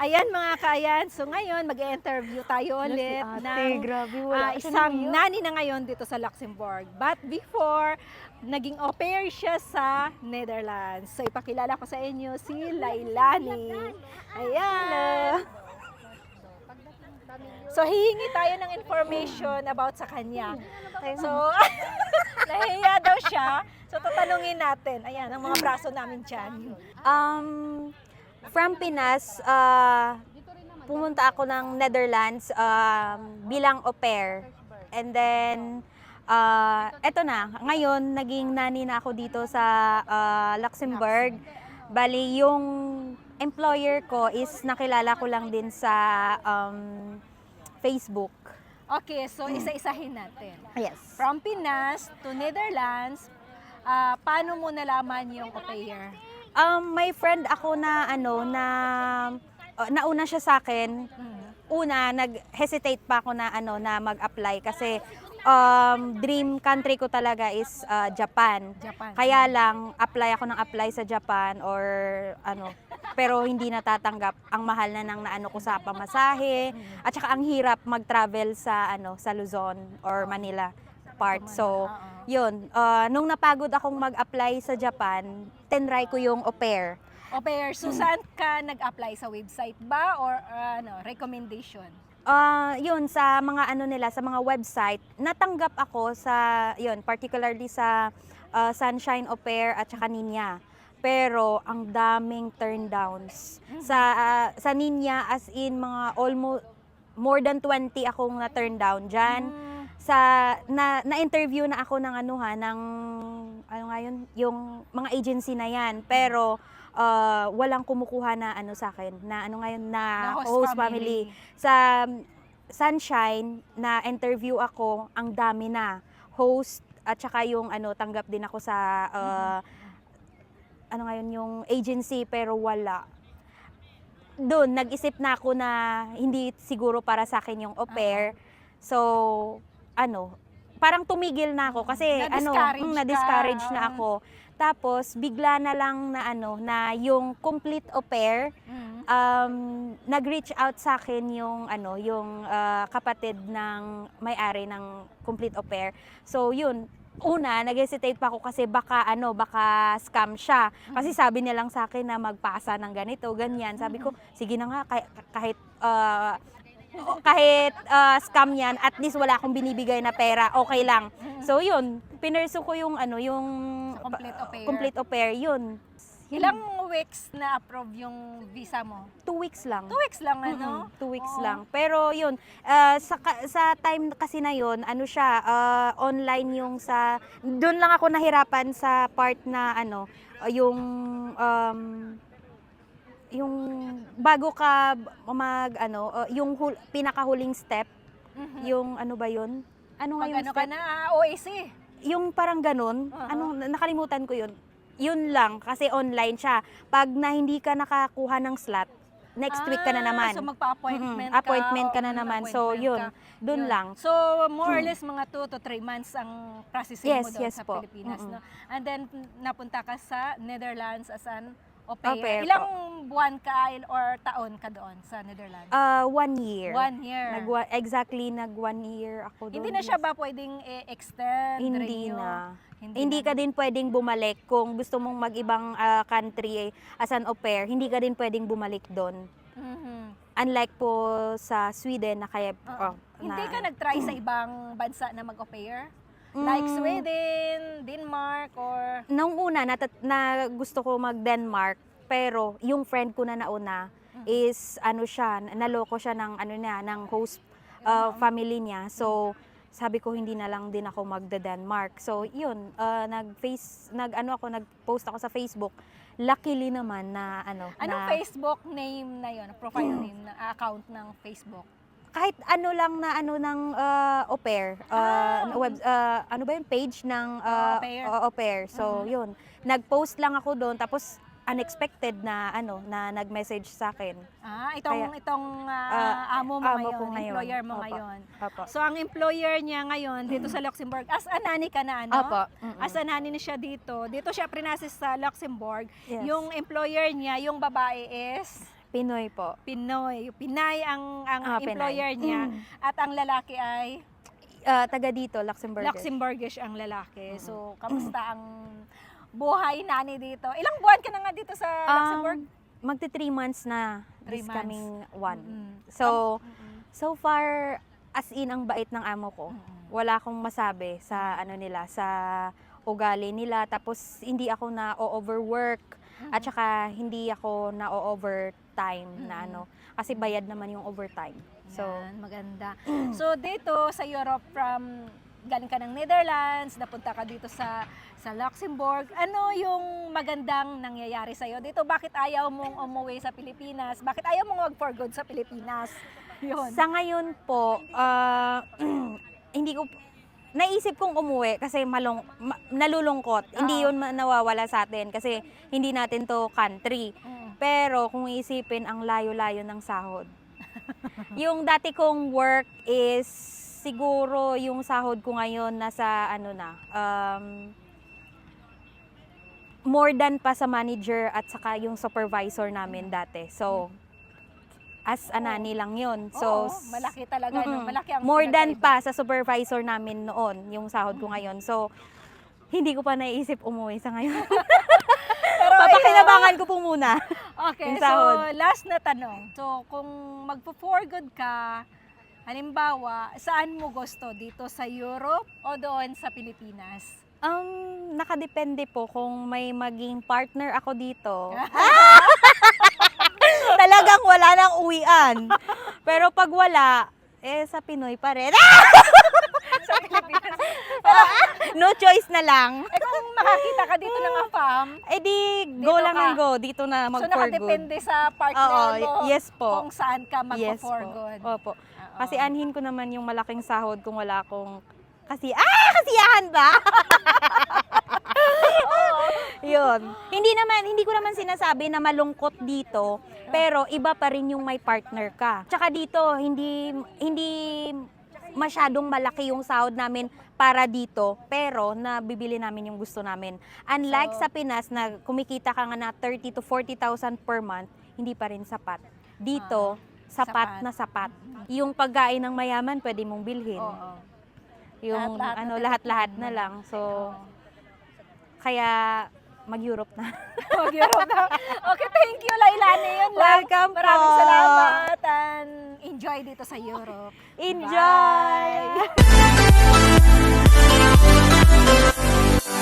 Ayan mga kaayan, so ngayon mag-interview tayo ulit ng grabe, wala siya isang naiyak. nani na ngayon dito sa Luxembourg. But before, naging au pair siya sa Netherlands. So ipakilala ko sa inyo si Lailani. Ayan. So hihingi tayo ng information about sa kanya. So nahihiya daw siya. So tatanungin natin. Ayan, ang mga braso namin dyan. From Pinas, pumunta ako ng Netherlands bilang au pair. And then, eto na, ngayon naging nani na ako dito sa Luxembourg. Bali, yung employer ko is nakilala ko lang din sa Facebook. Okay, so isa-isahin natin. Yes. From Pinas to Netherlands, paano mo nalaman yung au pair? May friend ako na nauna siya sa akin. Una, nag-hesitate pa ako na mag-apply kasi dream country ko talaga is Japan. Kaya lang apply sa Japan or pero hindi natatanggap. Ang mahal na ng naano ko sa pamasahe at saka ang hirap mag-travel sa Luzon or Manila part. So, yun, nung napagod akong mag-apply sa Japan, tinry ko yung au pair. Au pair, so saan ka nag-apply? Sa website ba or recommendation? Yun, sa mga sa mga website, natanggap ako sa, yun, particularly sa Sunshine Au Pair at saka Ninya. Pero ang daming turn downs. Sa Ninya, as in mga almost more than 20 akong na turn down diyan. Na-interview na ako ng yung mga agency na yan. Pero walang kumukuha na sa akin na na host family. Sa Sunshine na interview ako, ang dami na host at saka yung tanggap din ako sa yung agency, pero wala. Doon nag-isip na ako na hindi siguro para sa akin yung au pair. So parang tumigil na ako kasi na-discourage na ako. Tapos bigla na lang na yung complete au pair, nag-reach out sa akin yung kapatid ng may-ari ng complete au pair. So yun, una nag-hesitate pa ako kasi baka scam siya. Kasi sabi niya lang sa akin na magpasa ng ganito, ganyan. Sabi ko, sige na nga, kahit scam yan, at least wala akong binibigay na pera, okay lang. So yun, pinursu ko yung complete au pair, yun. Ilang weeks na approve yung visa mo? 2 weeks lang. 2 weeks lang 2 weeks lang. Pero yun, sa time kasi na yun, online yung doon lang ako nahirapan sa part na yung bago ka yung pinakahuling step, yung ba yun? Yung step? OAC? Yung parang ganun, nakalimutan ko yun. Yun lang, kasi online siya. Pag hindi ka nakakuha ng slot, next week ka na naman. So magpa-appointment appointment ka na naman. So yun, dun lang. So more or less mga 2 to 3 months ang processing mo doon sa Pilipinas. No? And then napunta ka sa Netherlands as an au pair. Ilang buwan ka or taon ka doon sa Netherlands? 1 year. 1 year. Exactly, 1 year ako doon. Hindi na siya ba pwedeng extend? Hindi na. Hindi ka din pwedeng bumalik kung gusto mong mag-ibang country as an au pair. Hindi ka din pwedeng bumalik doon. Unlike po sa Sweden na kaya... Hindi ka nag-try sa ibang bansa na mag-au pair? Like Sweden, Denmark, or... Nung una, na gusto ko mag-Denmark, pero yung friend ko na nauna is, naloko siya ng host family niya. So, sabi ko hindi na lang din ako magda-Denmark. So, yun, nag-post ako sa Facebook. Luckily naman na Anong Facebook name na yun? Profile name, na account ng Facebook? Kahit lang na ng au pair. Page ng au pair. So, yun. Nag-post lang ako doon, tapos unexpected na nag-message sa akin. Itong amo mo ngayon, employer mo ngayon. Opo. So ang employer niya ngayon dito sa Luxembourg, as a nanny ka na Opo. As a nanny na siya dito. Dito siya prinasis sa Luxembourg. Yes. Yung employer niya, yung babae is Pinoy po. Pinay ang employer Pinay. niya. At ang lalaki ay Taga dito, Luxembourg. Luxembourgish ang lalaki. So, kamusta ang buhay nani dito? Ilang buwan ka na nga dito sa Luxembourg? Magti 3 months na 3 this months. coming one. Mm-mm. So, Mm-mm. so far, as in, ang bait ng amo ko. Mm-mm. Wala akong masabi sa ano nila, sa ugali nila. Tapos, hindi ako na-overwork. At saka, hindi ako na-overtime na ano. Kasi bayad naman yung overtime. So, Yan, maganda. So, dito sa Europe, galing ka ng Netherlands, napunta ka dito sa Luxembourg. Ano yung magandang nangyayari sa'yo dito? Bakit ayaw mong umuwi sa Pilipinas? Bakit ayaw mong mag-for good sa Pilipinas? Yun. sa ngayon po, hindi ko, naisip kong umuwi kasi nalulungkot. Hindi yun nawawala sa atin kasi hindi natin to country. Pero kung isipin ang layo-layo ng sahod. Yung dati kong work is siguro yung sahod ko ngayon nasa ano na, more than pa sa manager at saka yung supervisor namin dati. So, as a nanny lang yun. So, Oo, malaki talaga. No? Malaki ang more than pinagkaiba. pa sa supervisor namin noon, yung sahod ko ngayon. So, hindi ko pa naisip umuwi sa ngayon. Pero Papakinabangan ko po muna. Okay, yung so sahod. last na tanong. So, kung magpo-for good ka, halimbawa, saan mo gusto? Dito sa Europe o doon sa Pilipinas? Nakadepende po kung may maging partner ako dito. Talagang wala nang uwian. Pero pag wala, sa Pinoy pa rin. Sa Pilipinas. No choice na lang. Kung makakita ka dito ng AFAM, Di go Dito lang ka. and go. Dito na so mag-for good. nakadepende sa partner Oo, mo yes po. kung saan ka Yes magpo-for po. good. Opo. Oo. Kasi anhin ko naman yung malaking sahod kung wala akong kasiyahan ba? Yun. Hindi ko naman sinasabi na malungkot dito, pero iba pa rin yung may partner ka. Tsaka dito, hindi masyadong malaki yung sahod namin para dito, pero nabibili namin yung gusto namin. Unlike sa Pinas na kumikita ka nga na 30 to 40,000 per month, hindi pa rin sapat. Dito, sapat sapat. na sapat. Yung pagkain ng mayaman, pwede mong bilhin. Oo. Yung Lahat-lahat na lahat-lahat na lang. So, kaya mag-Europe na. Mag-Europe na. Okay, thank you, Lailani. Yun lang. Welcome po. Maraming salamat and enjoy dito sa Europe. Enjoy! Bye!